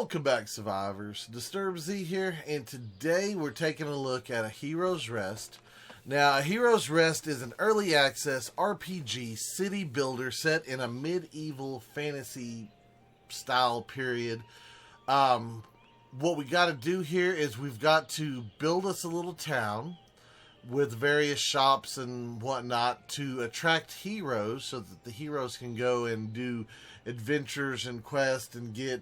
Welcome back, survivors. Disturb Z here, and today we're taking a look at A Hero's Rest. Now, A Hero's Rest is an early access RPG city builder set in a medieval fantasy style period. What we got to do here is we've got to build us a little town with various shops and whatnot to attract heroes so that the heroes can go and do adventures and quests and get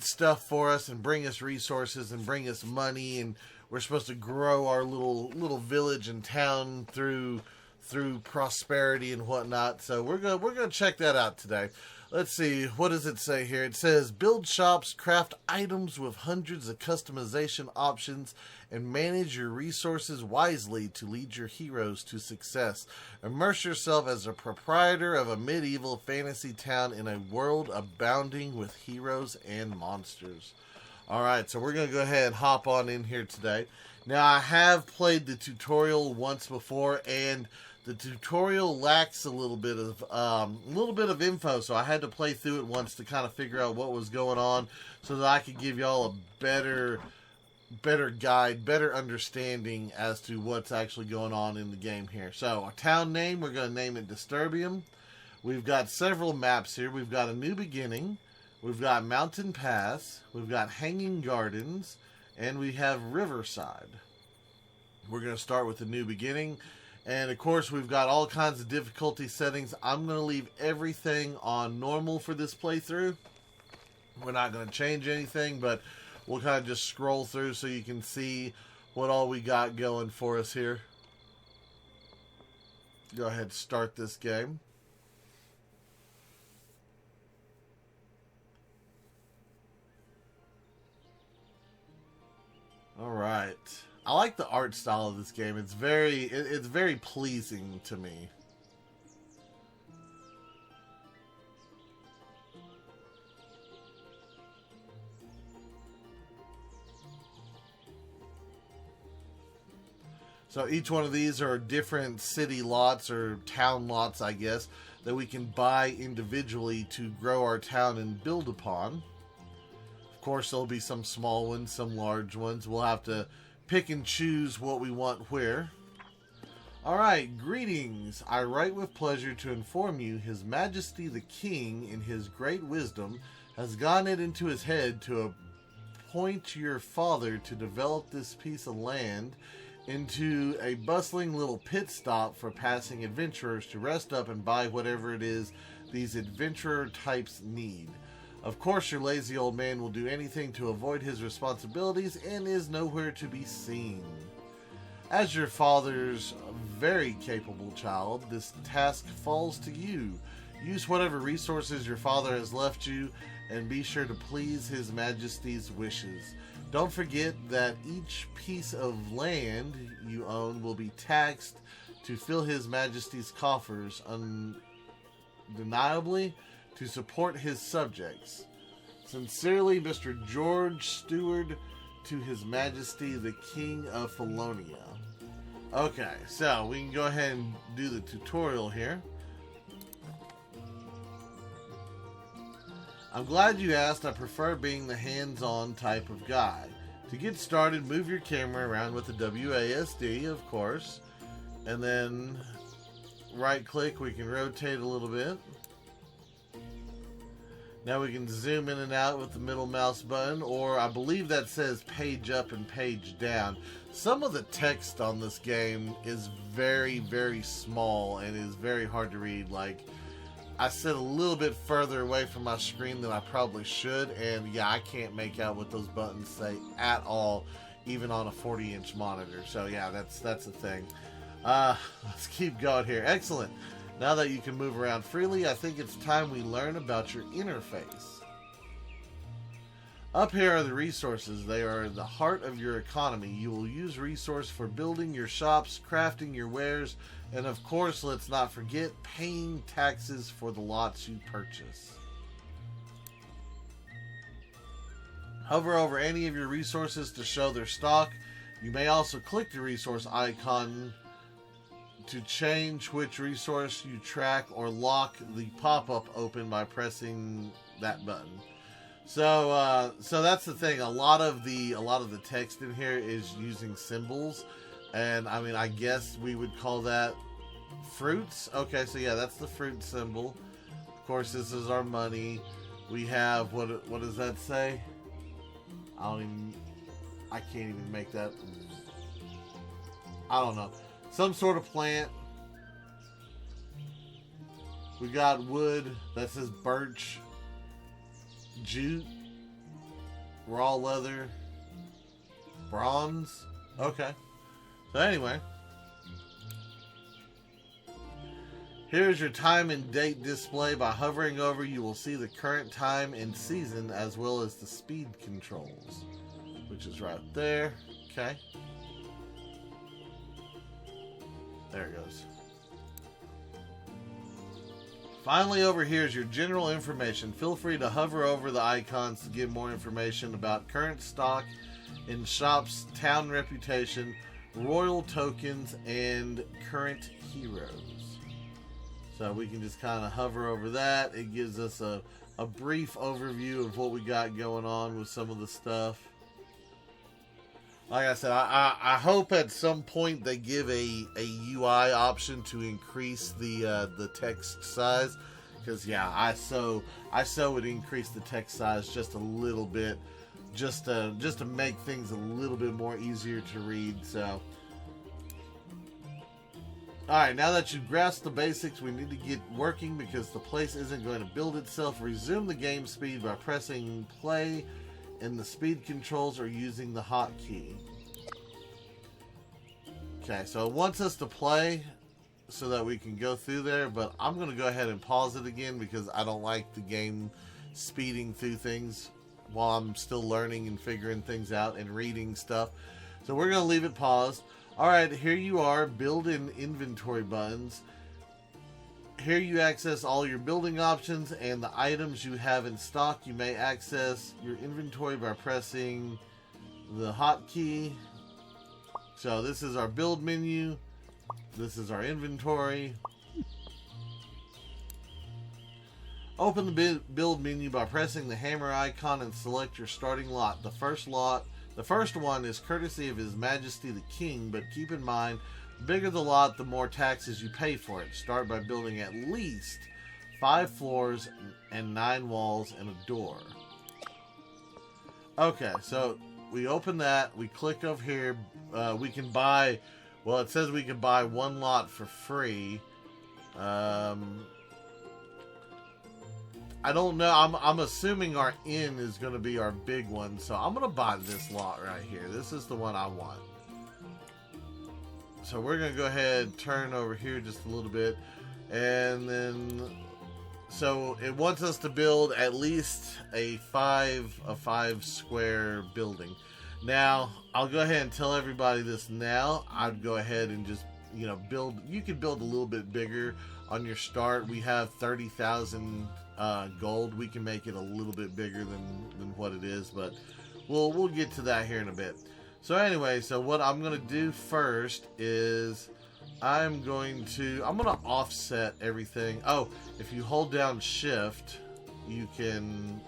stuff for us and bring us resources and bring us money, and we're supposed to grow our little village and town through prosperity and whatnot. So we're gonna check that out today. Let's see, what does it say here? It says build shops, craft items with hundreds of customization options, and manage your resources wisely to lead your heroes to success. Immerse yourself as a proprietor of a medieval fantasy town in a world abounding with heroes and monsters. Alright, so we're going to go ahead and hop on in here today. Now, I have played the tutorial once before, and the tutorial lacks a little bit of info, so I had to play through it once to kind of figure out what was going on so that I could give y'all a better guide, better understanding as to what's actually going on in the game here. So, our town name, we're going to name it Disturbium. We've got several maps here. We've got a New Beginning, we've got Mountain Pass, we've got Hanging Gardens, and we have Riverside. We're going to start with the New Beginning. And, of course, we've got all kinds of difficulty settings. I'm going to leave everything on normal for this playthrough. We're not going to change anything, but we'll kind of just scroll through so you can see what all we got going for us here. Go ahead and start this game. All right. I like the art style of this game. It's very pleasing to me. So each one of these are different city lots or town lots, I guess, that we can buy individually to grow our town and build upon. Of course, there'll be some small ones, some large ones. We'll have to pick and choose what we want where. Alright, greetings. I write with pleasure to inform you His Majesty the King, in his great wisdom, has gotten it into his head to appoint your father to develop this piece of land into a bustling little pit stop for passing adventurers to rest up and buy whatever it is these adventurer types need. Of course, your lazy old man will do anything to avoid his responsibilities and is nowhere to be seen. As your father's very capable child, this task falls to you. Use whatever resources your father has left you and be sure to please His Majesty's wishes. Don't forget that each piece of land you own will be taxed to fill His Majesty's coffers undeniably to support his subjects. Sincerely, Mr. George Steward, to His Majesty the King of Felonia. Okay, so we can go ahead and do the tutorial here. I'm glad you asked. I prefer being the hands-on type of guy. To get started, move your camera around with the WASD, of course. And then right-click, we can rotate a little bit. Now we can zoom in and out with the middle mouse button, or I believe that says page up and page down. Some of the text on this game is very, very small and is very hard to read. Like, I sit a little bit further away from my screen than I probably should, and yeah, I can't make out what those buttons say at all, even on a 40-inch monitor. So yeah, that's the thing. Let's keep going here. Excellent. Now that you can move around freely, I think it's time we learn about your interface. Up here are the resources. They are the heart of your economy. You will use resource for building your shops, crafting your wares, and of course, let's not forget paying taxes for the lots you purchase. Hover over any of your resources to show their stock. You may also click the resource icon to change which resource you track or lock the pop-up open by pressing that button. So that's the thing. A lot of the text in here is using symbols, and I mean, I guess we would call that fruits. Okay, so yeah, that's the fruit symbol. Of course, this is our money. We have what does that say? I can't even make that. I don't know. Some sort of plant. We got wood that says birch, jute, raw leather, bronze. Okay. So anyway, here's your time and date display. By hovering over, you will see the current time and season as well as the speed controls, which is right there. Okay. There it goes. Finally, over here is your general information. Feel free to hover over the icons to get more information about current stock in shops, town reputation, royal tokens, and current heroes. So we can just kind of hover over that. It gives us a brief overview of what we got going on with some of the stuff. Like I said, I hope at some point they give a UI option to increase the text size, because yeah, I so would increase the text size just a little bit, just to make things a little bit more easier to read. So, all right, now that you've grasped the basics, we need to get working because the place isn't going to build itself. Resume the game speed by pressing play in the speed controls or using the hotkey. Okay, so it wants us to play so that we can go through there, but I'm going to go ahead and pause it again because I don't like the game speeding through things while I'm still learning and figuring things out and reading stuff. So we're going to leave it paused. Alright, here you are, build in inventory buttons. Here you access all your building options and the items you have in stock. You may access your inventory by pressing the hotkey. So this is our build menu. This is our inventory. Open the build menu by pressing the hammer icon and select your starting lot. The first one is courtesy of His Majesty the King, but keep in mind, the bigger the lot, the more taxes you pay for it. Start by building at least 5 floors and 9 walls and a door. Okay, so we open that, we click over here, we can buy, well, it says we can buy 1 lot for free. I don't know, I'm assuming our inn is going to be our big one, so I'm going to buy this lot right here. This is the one I want. So we're going to go ahead, turn over here just a little bit, and then, so it wants us to build at least a 5 square building. Now, I'll go ahead and tell everybody this now. I'd go ahead and just, you know, build, you could build a little bit bigger on your start. We have 30,000 gold. We can make it a little bit bigger than what it is, but we'll get to that here in a bit. So anyway, so what I'm going to do first is I'm going to offset everything. Oh, if you hold down shift, you can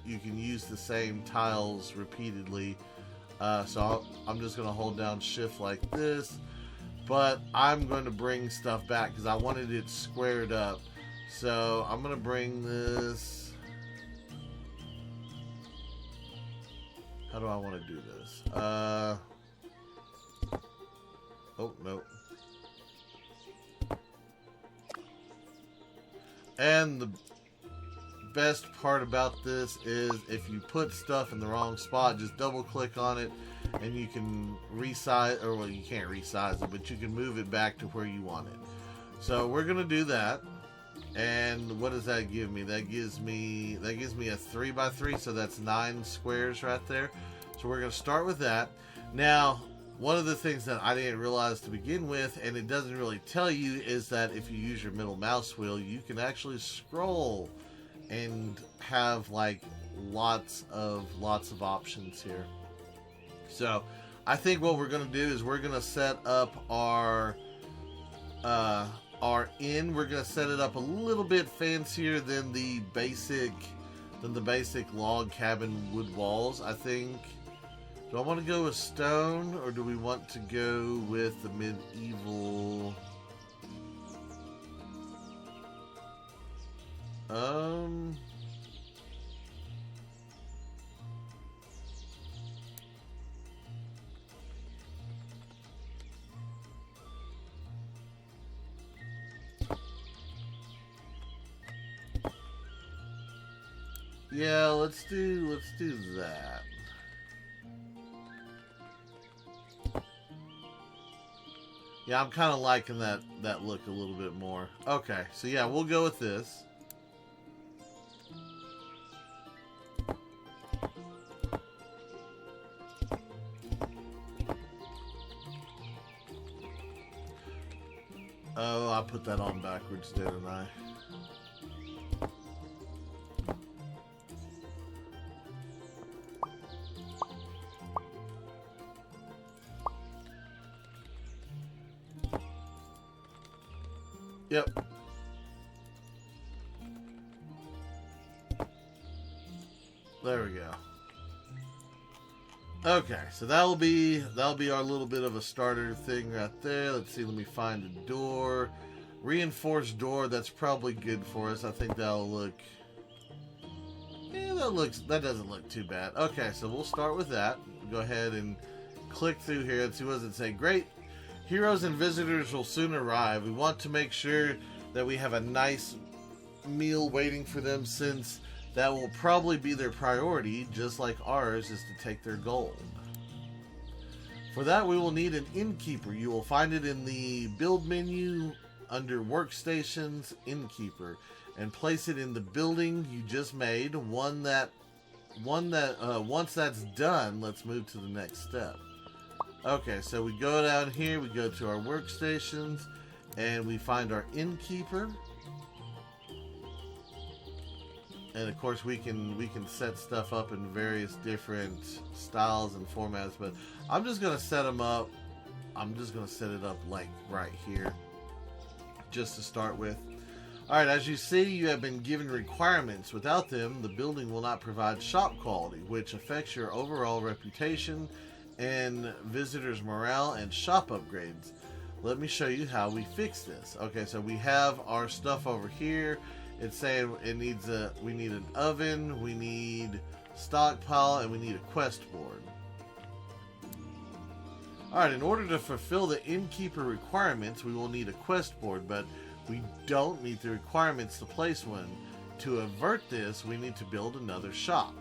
use the same tiles repeatedly. So I'm just going to hold down shift like this, but I'm going to bring stuff back because I wanted it squared up. So I'm going to bring this. How do I want to do this? Oh, no. And the best part about this is if you put stuff in the wrong spot, just double click on it and you can resize, or well, you can't resize it, but you can move it back to where you want it. So we're going to do that. And what does that give me? That gives me a 3x3, so that's 9 squares right there. So we're going to start with that. Now, one of the things that I didn't realize to begin with, and it doesn't really tell you, is that if you use your middle mouse wheel, you can actually scroll and have like lots of options here. So I think what we're going to do is we're going to set up our inn. We're going to set it up a little bit fancier than the basic than the basic log cabin wood walls. I think. Do I want to go with stone, or do we want to go with the medieval? Yeah, let's do that. Yeah, I'm kind of liking that look a little bit more. Okay, so yeah, we'll go with this. Oh, I put that on backwards, didn't I? Yep. There we go. Okay, so that'll be our little bit of a starter thing right there. Let's see, let me find a door. Reinforced door, that's probably good for us. I think that'll look, yeah, that doesn't look too bad. Okay, so we'll start with that. Go ahead and click through here and see what does it say. Great. Heroes and visitors will soon arrive. We want to make sure that we have a nice meal waiting for them, since that will probably be their priority, just like ours is to take their gold. For that, we will need an innkeeper. You will find it in the build menu under workstations, innkeeper, and place it in the building you just made. Once that's done, let's move to the next step. Okay, so we go down here, we go to our workstations, and we find our innkeeper. And of course we can set stuff up in various different styles and formats, but I'm just gonna set them up. I'm just gonna set it up like right here, just to start with. Alright, as you see, you have been given requirements. Without them, the building will not provide shop quality, which affects your overall reputation and visitors' morale and shop upgrades. Let me show you how we fix this. Okay, so we have our stuff over here. It's saying we need an oven, we need stockpile, and we need a quest board. Alright, in order to fulfill the innkeeper requirements, we will need a quest board, but we don't meet the requirements to place one. To avert this, we need to build another shop.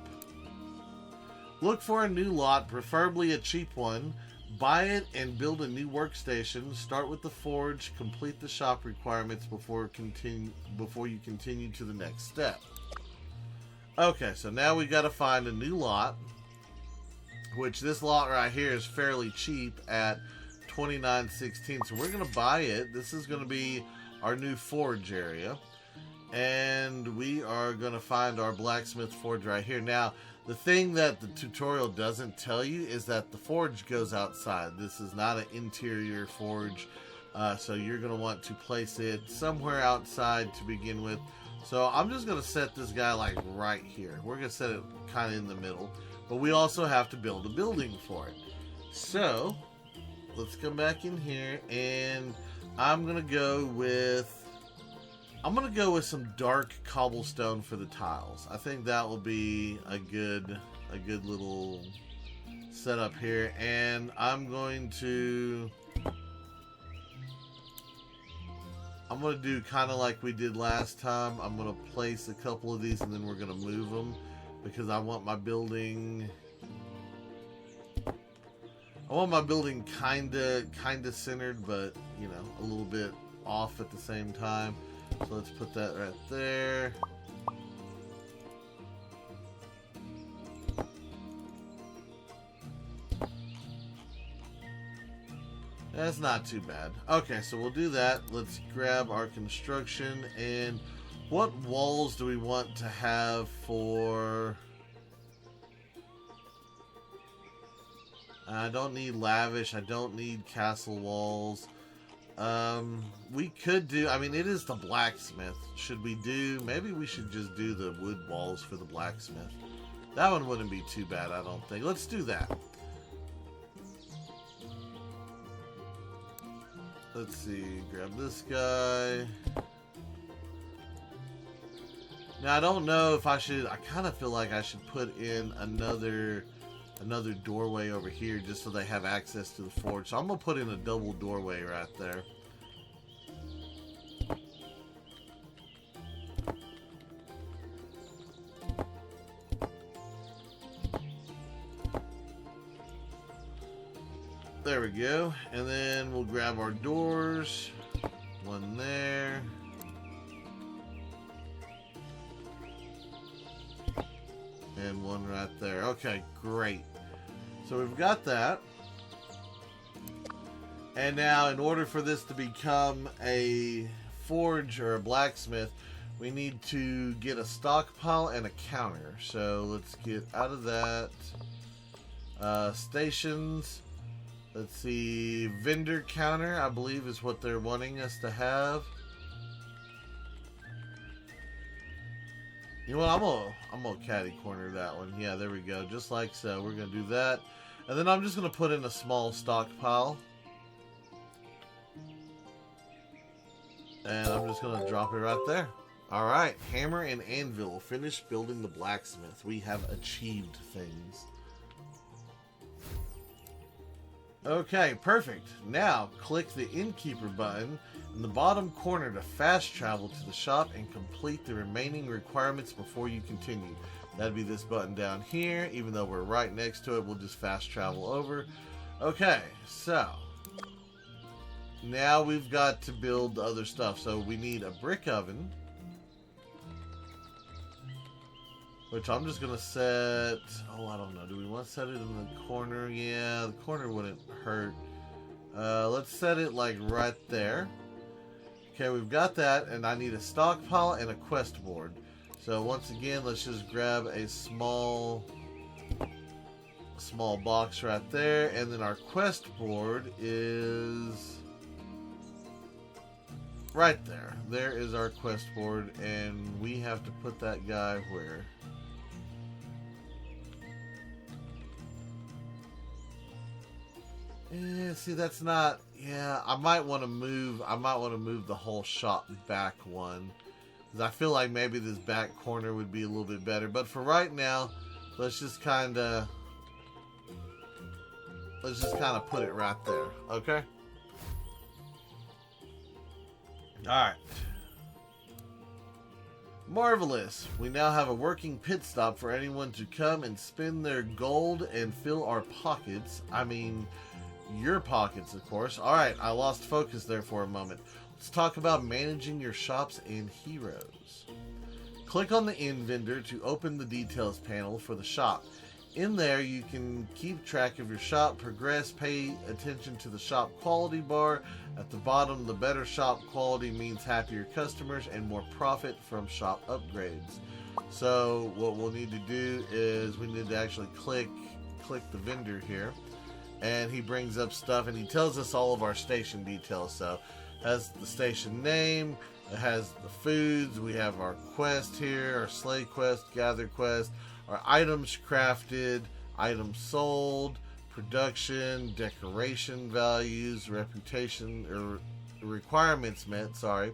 Look for a new lot, preferably a cheap one. Buy it and build a new workstation. Start with the forge. Complete the shop requirements before you continue to the next step. Okay, so now we got to find a new lot, which this lot right here is fairly cheap at $29.16. So we're going to buy it. This is going to be our new forge area. And we are going to find our blacksmith forge right here. Now, the thing that the tutorial doesn't tell you is that the forge goes outside. This is not an interior forge, so you're going to want to place it somewhere outside to begin with. So I'm just going to set this guy like right here. We're going to set it kind of in the middle, but we also have to build a building for it. So let's come back in here, and I'm going to go with some dark cobblestone for the tiles. I think that will be a good little setup here. And I'm going to do kind of like we did last time. I'm going to place a couple of these and then we're going to move them, because I want my building kinda centered, but you know, a little bit off at the same time. So let's put that right there. That's not too bad. Okay, so we'll do that. Let's grab our construction. And what walls do we want to have for... I don't need lavish. I don't need castle walls. We could do, I mean, it is the blacksmith. Should we do, maybe we should just do the wood walls for the blacksmith. That one wouldn't be too bad, I don't think. Let's do that. Let's see, grab this guy. Now, I don't know if I should, I kind of feel like I should put in another doorway over here just so they have access to the forge. So I'm going to put in a double doorway right there. There we go. And then we'll grab our doors. One there. And one right there. Okay, great. So we've got that. And now, in order for this to become a forge or a blacksmith, we need to get a stockpile and a counter. So let's get out of that. Stations. Let's see. Vendor counter, I believe, is what they're wanting us to have. You know what, I'm gonna catty corner that one. Yeah, there we go. Just like so. We're gonna do that. And then I'm just gonna put in a small stockpile. And I'm just gonna drop it right there. Alright, hammer and anvil. Finished building the blacksmith. We have achieved things. Okay, perfect. Now, click the innkeeper button in the bottom corner to fast travel to the shop and complete the remaining requirements before you continue. That'd be this button down here. Even though we're right next to it, we'll just fast travel over. Okay, so now we've got to build the other stuff. So we need a brick oven, which I'm just going to set, oh, I don't know. Do we want to set it in the corner? Yeah, the corner wouldn't hurt. Let's set it like right there. Okay, we've got that, and I need a stockpile and a quest board. So once again, let's just grab a small box right there, and then our quest board is right there. There is our quest board, and we have to put that guy where? Yeah, see, that's not. Yeah, I might want to move. I might want to move the whole shop back one, because I feel like maybe this back corner would be a little bit better. But for right now, let's just kind of put it right there. Okay. All right. Marvelous. We now have a working pit stop for anyone to come and spend their gold and fill our pockets. I mean, your pockets, of course. Alright, I lost focus there for a moment. Let's talk about managing your shops and heroes. Click on the inn vendor to open the details panel for the shop. In there, you can keep track of your shop, progress, pay attention to the shop quality bar. At the bottom, the better shop quality means happier customers and more profit from shop upgrades. So what we'll need to do is we need to actually click the vendor here. And he brings up stuff, and he tells us all of our station details. So it has the station name, it has the foods, we have our quest here, our slay quest, gather quest, our items crafted, items sold, production, decoration values, reputation, or requirements met, sorry.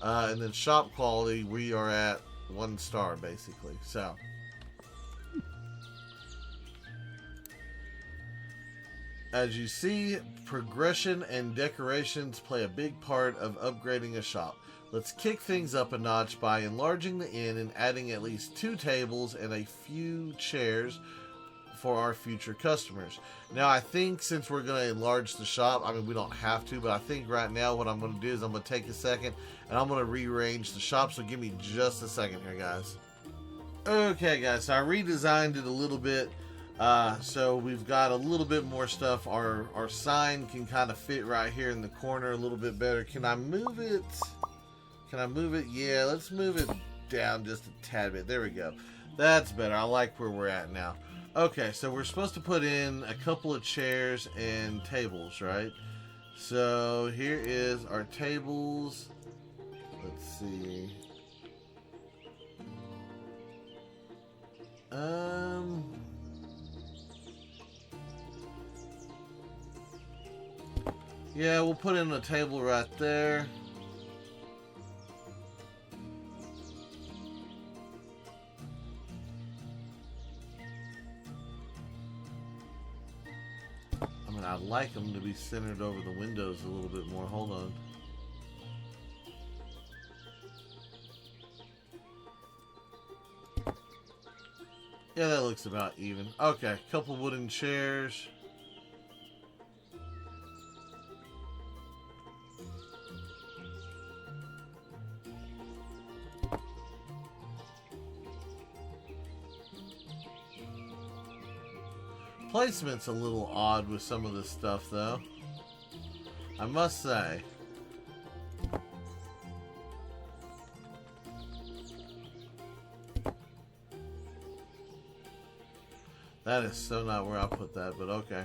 And then shop quality, we are at 1 star basically. So as you see, progression and decorations play a big part of upgrading a shop. Let's kick things up a notch by enlarging the inn and adding at least 2 tables and a few chairs for our future customers. Now, I think since we're going to enlarge the shop, I mean, we don't have to, but I think right now what I'm going to do is I'm going to take a second and I'm going to rearrange the shop. So give me just a second here, guys. Okay, guys, so I redesigned it a little bit. So we've got a little bit more stuff. Our sign can kind of fit right here in the corner a little bit better. Can I move it? Can I move it? Yeah, let's move it down just a tad bit. There we go. That's better. I like where we're at now. Okay, so we're supposed to put in a couple of chairs and tables, right? So here is our tables. Let's see. Yeah, we'll put in a table right there. I mean, I'd like them to be centered over the windows a little bit more. Hold on. Yeah, that looks about even. Okay, couple wooden chairs. Placement's a little odd with some of this stuff, though, I must say. That is so not where I put that, but okay.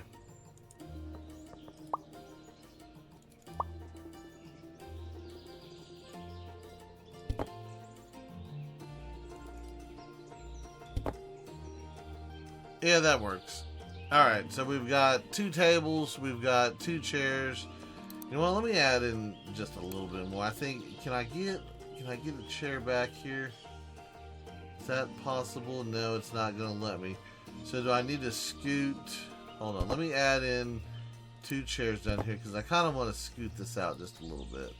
Yeah, that works. Alright, so we've got 2 tables, we've got 2 chairs. You know what, let me add in just a little bit more. I think, can I get a chair back here? Is that possible? No, it's not going to let me. So do I need to scoot? Hold on, let me add in 2 chairs down here because I kind of want to scoot this out just a little bit.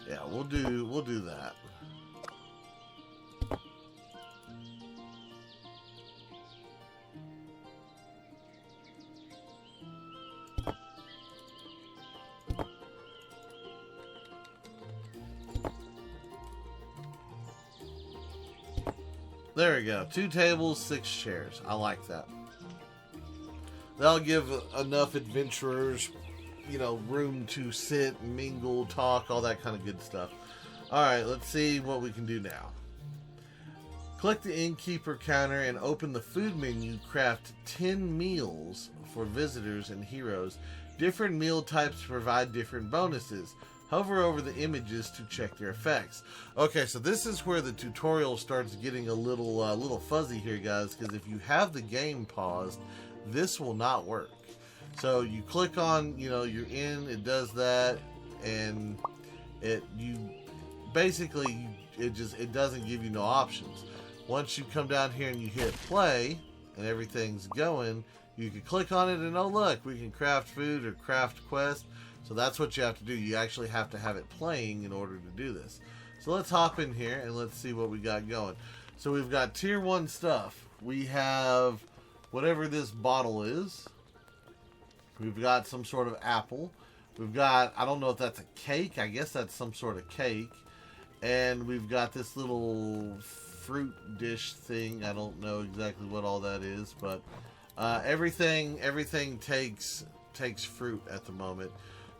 Yeah, we'll do that. There we go. 2 tables, 6 chairs. I like that. That'll give enough adventurers, you know, room to sit, mingle, talk, all that kind of good stuff. Alright, let's see what we can do now. Click the innkeeper counter and open the food menu. Craft 10 meals for visitors and heroes. Different meal types provide different bonuses. Hover over the images to check their effects. Okay, so this is where the tutorial starts getting a little fuzzy here, guys, because if you have the game paused, this will not work. So you click on, you know, you're in, it does that, and it doesn't give you no options. Once you come down here and you hit play and everything's going, you can click on it and oh look, we can craft food or craft quest. So that's what you have to do. You actually have to have it playing in order to do this. So let's hop in here and let's see what we got going. So we've got tier 1 stuff. We have whatever this bottle is. We've got some sort of apple. We've got, I don't know if that's a cake. I guess that's some sort of cake. And we've got this little fruit dish thing. I don't know exactly what all that is, but everything takes fruit at the moment.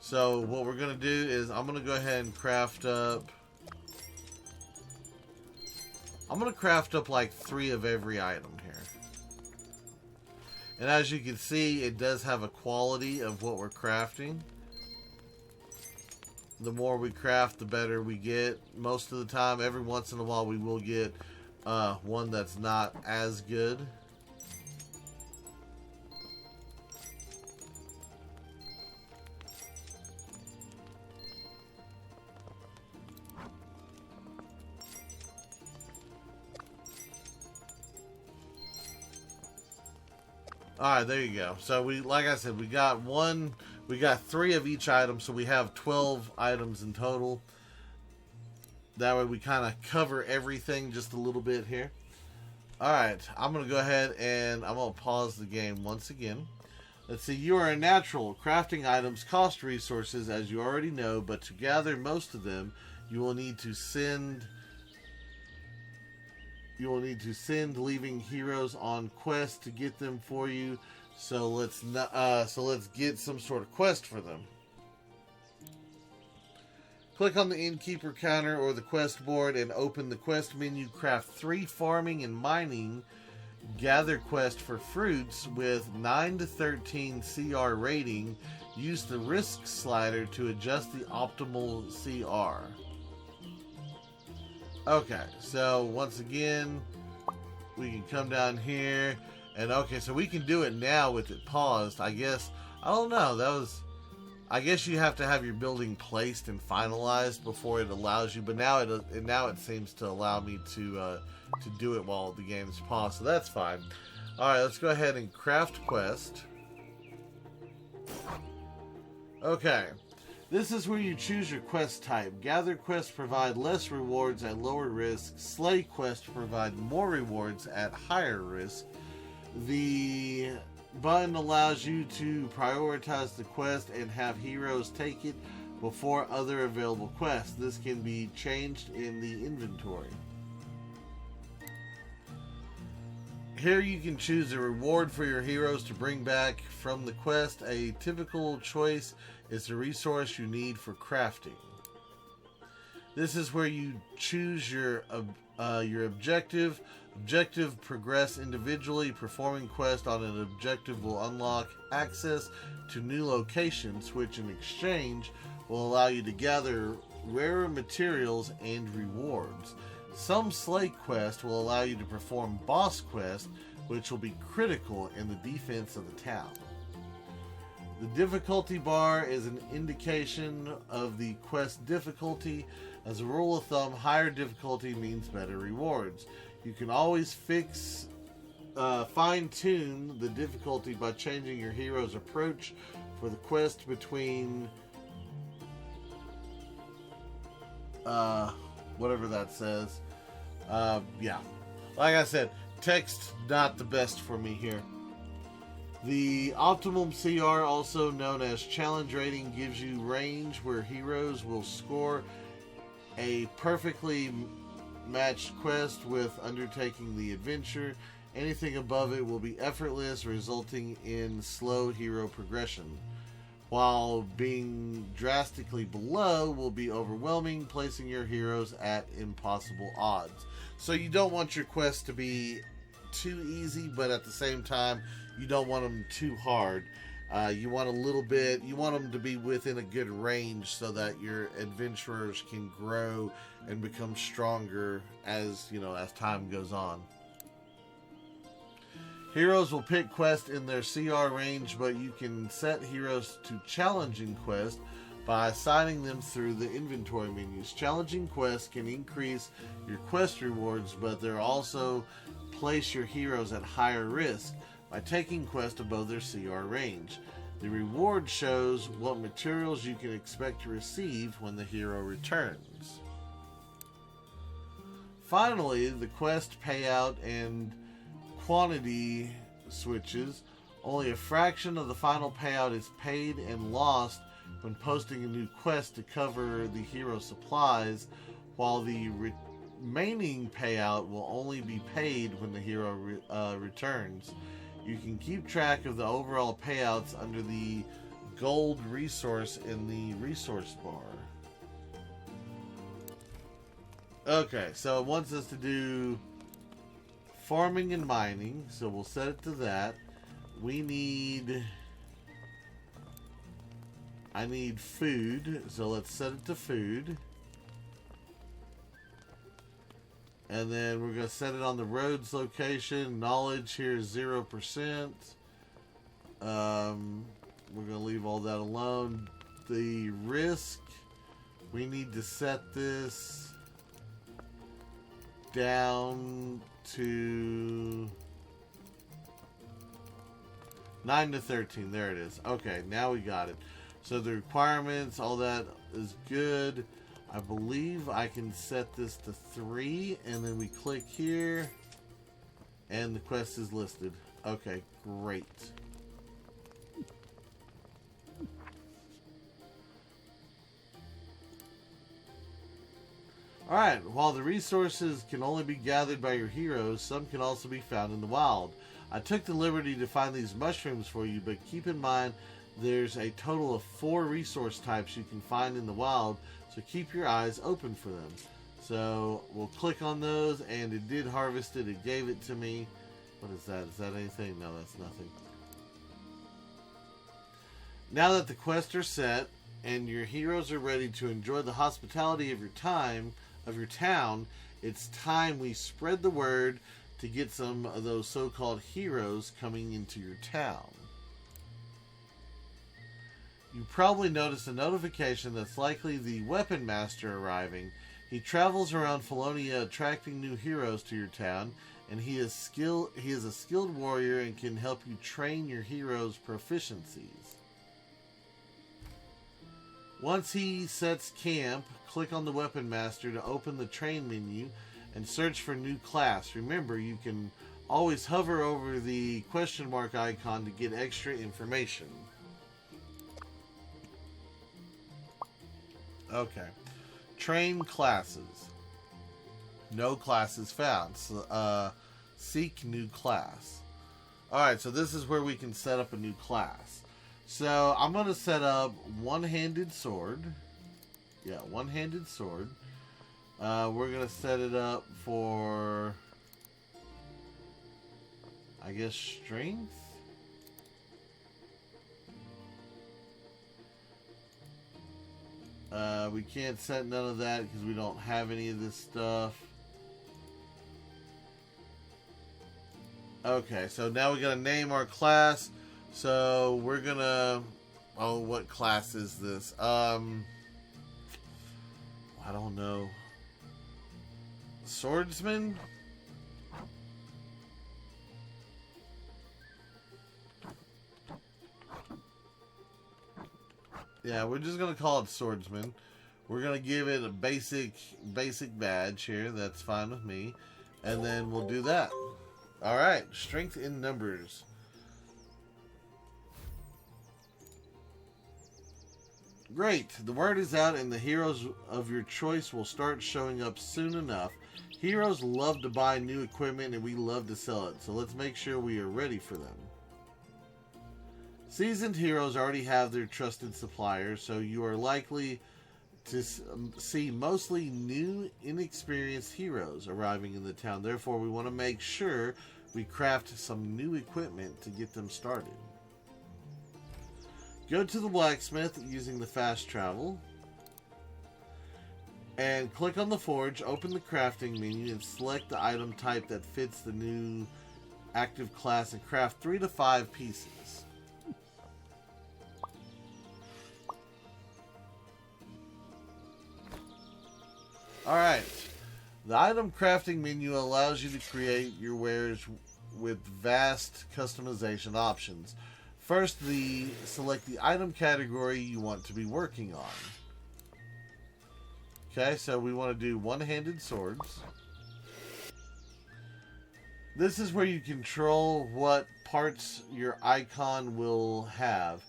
So what we're going to do is I'm going to go ahead and craft up. I'm going to craft up like 3 of every item here. And as you can see, it does have a quality of what we're crafting. The more we craft, the better we get. Most of the time, every once in a while, we will get one that's not as good. Alright, there you go. So like I said, we got 3 of each item, so we have 12 items in total. That way we kind of cover everything just a little bit here. Alright, I'm going to go ahead and I'm going to pause the game once again. Let's see, you are a natural. Crafting items cost resources, as you already know, but to gather most of them, you will need to send leaving heroes on quests to get them for you. So let's get some sort of quest for them. Click on the innkeeper counter or the quest board and open the quest menu. Craft 3 farming and mining gather quest for fruits with 9 to 13 CR rating. Use the risk slider to adjust the optimal CR. Okay, so once again, we can come down here and okay, so we can do it now with it paused. I guess, I don't know, I guess you have to have your building placed and finalized before it allows you, but now it seems to allow me to do it while the game's paused, so that's fine. Alright, let's go ahead and craft quest. Okay, this is where you choose your quest type. Gather quests provide less rewards at lower risk. Slay quests provide more rewards at higher risk. The button allows you to prioritize the quest and have heroes take it before other available quests. This can be changed in the inventory. Here you can choose a reward for your heroes to bring back from the quest. A typical choice is the resource you need for crafting. This is where you choose your objective. Objective progress individually. Performing quest on an objective will unlock access to new locations, which in exchange will allow you to gather rarer materials and rewards. Some slay quests will allow you to perform boss quests, which will be critical in the defense of the town. The difficulty bar is an indication of the quest difficulty. As a rule of thumb, higher difficulty means better rewards. You can always fine-tune the difficulty by changing your hero's approach for the quest between whatever that says. Yeah, like I said, text not the best for me here. The optimum CR, also known as challenge rating, gives you range where heroes will score a perfectly matched quest with undertaking the adventure. Anything above it will be effortless, resulting in slow hero progression, while being drastically below will be overwhelming, placing your heroes at impossible odds. So you don't want your quests to be too easy, but at the same time you don't want them too hard. You want them to be within a good range so that your adventurers can grow and become stronger as time goes on. Heroes will pick quests in their CR range, but you can set heroes to challenging quests by assigning them through the inventory menus. Challenging quests can increase your quest rewards, but they'll also place your heroes at higher risk by taking quests above their CR range. The reward shows what materials you can expect to receive when the hero returns. Finally, the quest payout and quantity switches. Only a fraction of the final payout is paid and lost when posting a new quest to cover the hero supplies, while the remaining payout will only be paid when the hero returns. You can keep track of the overall payouts under the gold resource in the resource bar. Okay, so it wants us to do farming and mining, so we'll set it to that. I need food, so let's set it to food. And then we're going to set it on the roads location. Knowledge here is 0%. We're going to leave all that alone. The risk, we need to set this down to 9 to 13. There it is. Okay, now we got it. So the requirements, all that is good. I believe I can set this to 3, and then we click here, and the quest is listed. Okay, great. Alright, while the resources can only be gathered by your heroes, some can also be found in the wild. I took the liberty to find these mushrooms for you, but keep in mind there's a total of 4 resource types you can find in the wild, so keep your eyes open for them. So we'll click on those, and it did harvest it. It gave it to me. What is that? Is that anything? No, that's nothing. Now that the quests are set and your heroes are ready to enjoy the hospitality of your town, it's time we spread the word to get some of those so-called heroes coming into your town. You probably noticed a notification that's likely the weapon master arriving. He travels around Felonia attracting new heroes to your town, and he is a skilled warrior and can help you train your heroes' proficiencies. Once he sets camp, click on the weapon master to open the train menu and search for new class. Remember, you can always hover over the question mark icon to get extra information. Okay. Train classes. No classes found. So, seek new class. Alright, so this is where we can set up a new class. So, I'm going to set up one-handed sword. Yeah, one-handed sword. We're going to set it up for, I guess, strength? We can't set none of that because we don't have any of this stuff. Okay, so now we gotta name our class. So we're gonna... Oh, what class is this? I don't know. Swordsman? Yeah, we're just gonna call it Swordsman. We're gonna give it a basic badge here. That's fine with me. And then we'll do that. Alright, strength in numbers. Great, the word is out and the heroes of your choice will start showing up soon enough. Heroes love to buy new equipment and we love to sell it, so let's make sure we are ready for them. Seasoned heroes already have their trusted suppliers, so you are likely to see mostly new, inexperienced heroes arriving in the town. Therefore, we want to make sure we craft some new equipment to get them started. Go to the blacksmith using the fast travel. And click on the forge, open the crafting menu, and select the item type that fits the new active class and craft 3 to 5 pieces. Alright, the item crafting menu allows you to create your wares with vast customization options. First, select the item category you want to be working on. Okay, so we want to do one-handed swords. This is where you control what parts your icon will have.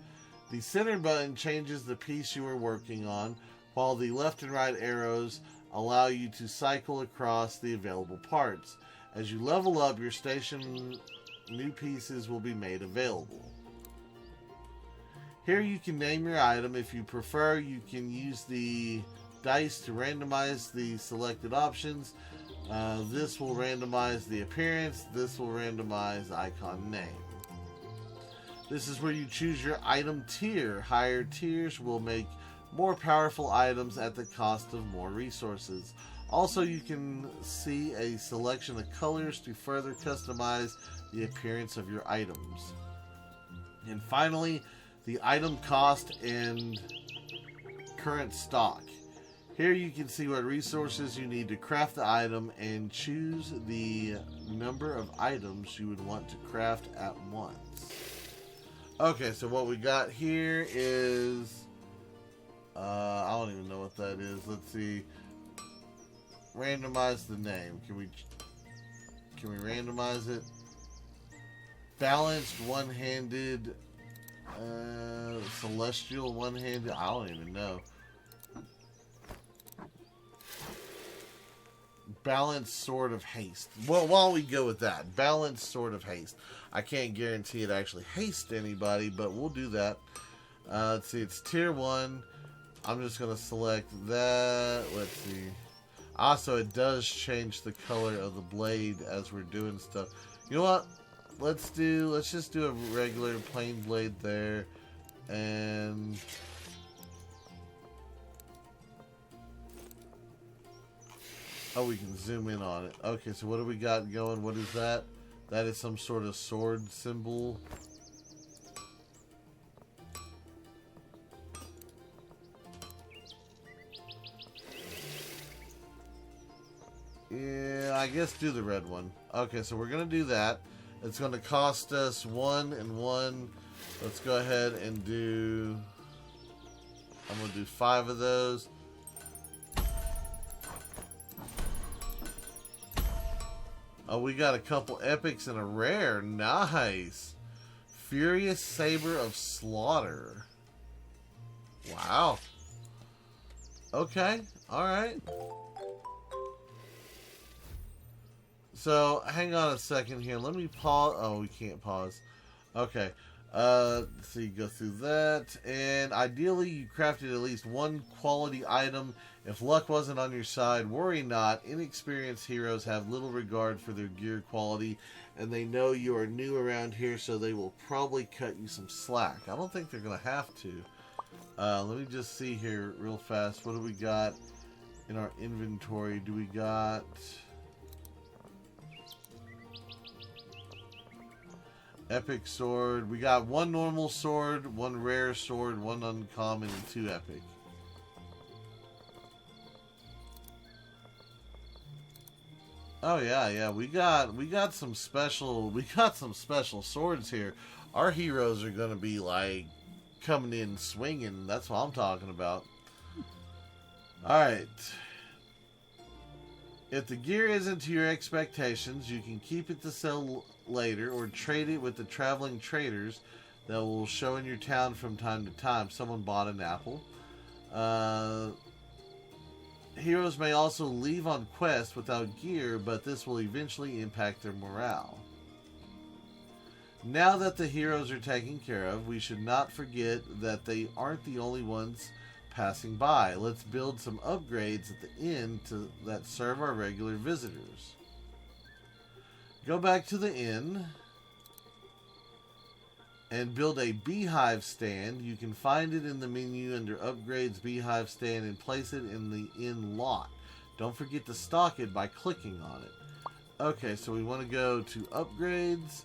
The center button changes the piece you are working on, while the left and right arrows allow you to cycle across the available parts. As you level up your station, new pieces will be made available. Here you can name your item. If you prefer, you can use the dice to randomize the selected options. This will randomize the appearance. This will randomize the icon name. This is where you choose your item tier. Higher tiers will make more powerful items at the cost of more resources. Also, you can see a selection of colors to further customize the appearance of your items. And finally, the item cost and current stock. Here you can see what resources you need to craft the item and choose the number of items you would want to craft at once. Okay, so what we got here is... I don't even know what that is. Let's see. Randomize the name. Can we randomize it? Balanced one-handed... celestial one-handed... I don't even know. Balanced Sword of Haste. Well, while we go with that, Balanced Sword of Haste. I can't guarantee it actually haste anybody, but we'll do that. Let's see, it's tier 1. I'm just going to select that. Let's see. Also, it does change the color of the blade as we're doing stuff. You know what? Let's just do a regular plain blade there. And oh, we can zoom in on it. Okay, so what do we got going? What is that? That is some sort of sword symbol. Yeah, I guess do the red one. Okay, so we're going to do that. It's going to cost us 1 and 1. Let's go ahead and do... I'm going to do 5 of those. Oh, we got a couple epics and a rare. Nice. Furious Saber of Slaughter. Wow. Okay. Alright. So, hang on a second here. Let me pause. Oh, we can't pause. Okay. So you go through that. And ideally, you crafted at least 1 quality item. If luck wasn't on your side, worry not. Inexperienced heroes have little regard for their gear quality. And they know you are new around here, so they will probably cut you some slack. I don't think they're going to have to. Let me just see here real fast. What do we got in our inventory? Do we got... Epic sword. We got 1 normal sword, 1 rare sword, 1 uncommon, and 2 epic. Oh yeah. We got some special swords here. Our heroes are gonna be like coming in swinging. That's what I'm talking about. All right. If the gear isn't to your expectations, you can keep it to sell later or trade it with the traveling traders that will show in your town from time to time. Someone bought an apple. Heroes may also leave on quests without gear, but this will eventually impact their morale. Now that the heroes are taken care of, we should not forget that they aren't the only ones passing by. Let's build some upgrades at the inn that serve our regular visitors. Go back to the inn and build a beehive stand. You can find it in the menu under upgrades, beehive stand, and place it in the inn lot. Don't forget to stock it by clicking on it. Okay, so we want to go to upgrades,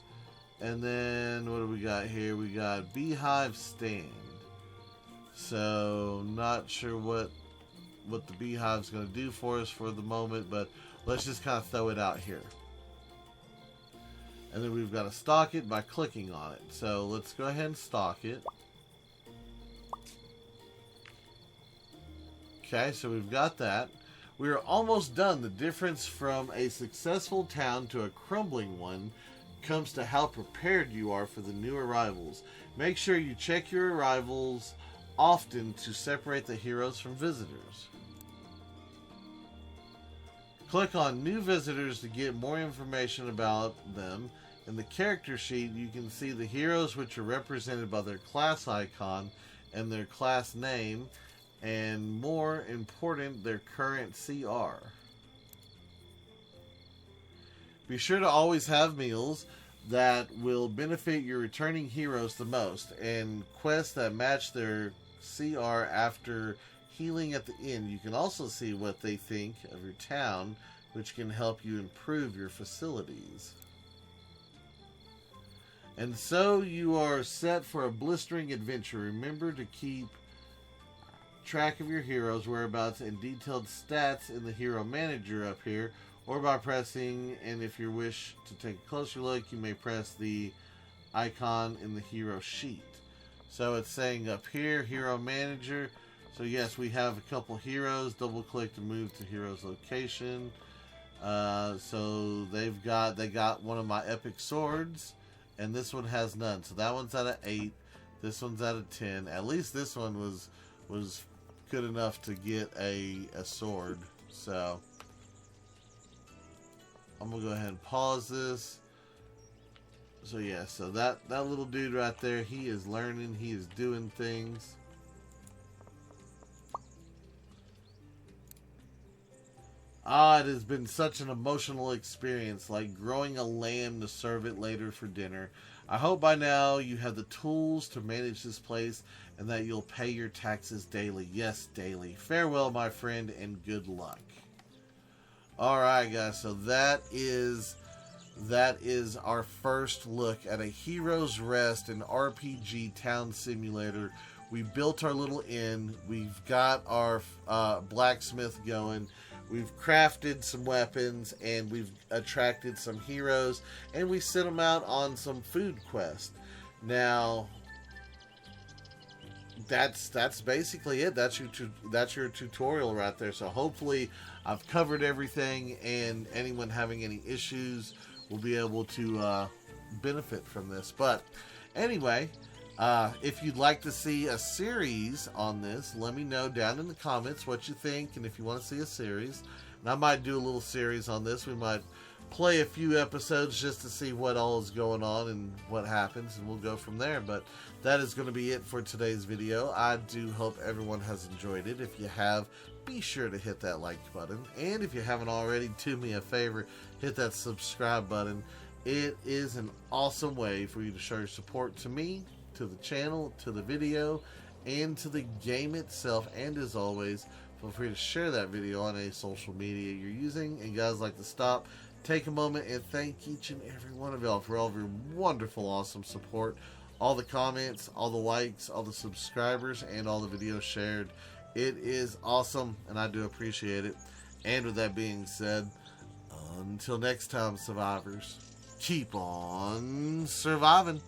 and then what do we got here? We got beehive stand. So, not sure what the beehive's going to do for us for the moment, but let's just kind of throw it out here. And then we've got to stock it by clicking on it. So, let's go ahead and stock it. Okay, so we've got that. We are almost done. The difference from a successful town to a crumbling one comes to how prepared you are for the new arrivals. Make sure you check your arrivals often to separate the heroes from visitors. Click on new visitors to get more information about them. In the character sheet, you can see the heroes, which are represented by their class icon and their class name, and more important, their current CR. Be sure to always have meals that will benefit your returning heroes the most, and quests that match their CR after healing at the inn. You can also see what they think of your town, which can help you improve your facilities. And so you are set for a blistering adventure. Remember to keep track of your heroes' whereabouts and detailed stats in the hero manager up here, or by pressing, and if you wish to take a closer look, you may press the icon in the hero sheet. So it's saying up here, hero manager. So yes, we have a couple heroes. Double click to move to hero's location. So they got one of my epic swords, and this one has none. So that one's out of 8. This one's out of 10. At least this one was good enough to get a sword. So I'm gonna go ahead and pause this. So yeah, so that little dude right there, he is learning, he is doing things. Ah, it has been such an emotional experience, like growing a lamb to serve it later for dinner. I hope by now you have the tools to manage this place and that you'll pay your taxes daily. Yes, daily. Farewell, my friend, and good luck. Alright, guys, so that is our first look at a Hero's Rest, an RPG town simulator. We built our little inn. We've got our blacksmith going. We've crafted some weapons, and we've attracted some heroes, and we sent them out on some food quests. Now, that's basically it. That's your tutorial right there. So hopefully, I've covered everything, and anyone having any issues will be able to benefit from this. But anyway, if you'd like to see a series on this, let me know down in the comments what you think, and if you want to see a series. And I might do a little series on this. We might play a few episodes just to see what all is going on and what happens, and we'll go from there. But that is going to be it for today's video. I do hope everyone has enjoyed it. If you have, be sure to hit that like button, and if you haven't already, do me a favor, hit that subscribe button. It is an awesome way for you to show your support to me, to the channel, to the video, and to the game itself. And as always, feel free to share that video on any social media you're using. And guys, like to stop, take a moment and thank each and every one of y'all for all of your wonderful, awesome support, all the comments, all the likes, all the subscribers, and all the videos shared. It is awesome, and I do appreciate it. And with that being said, until next time, survivors, keep on surviving.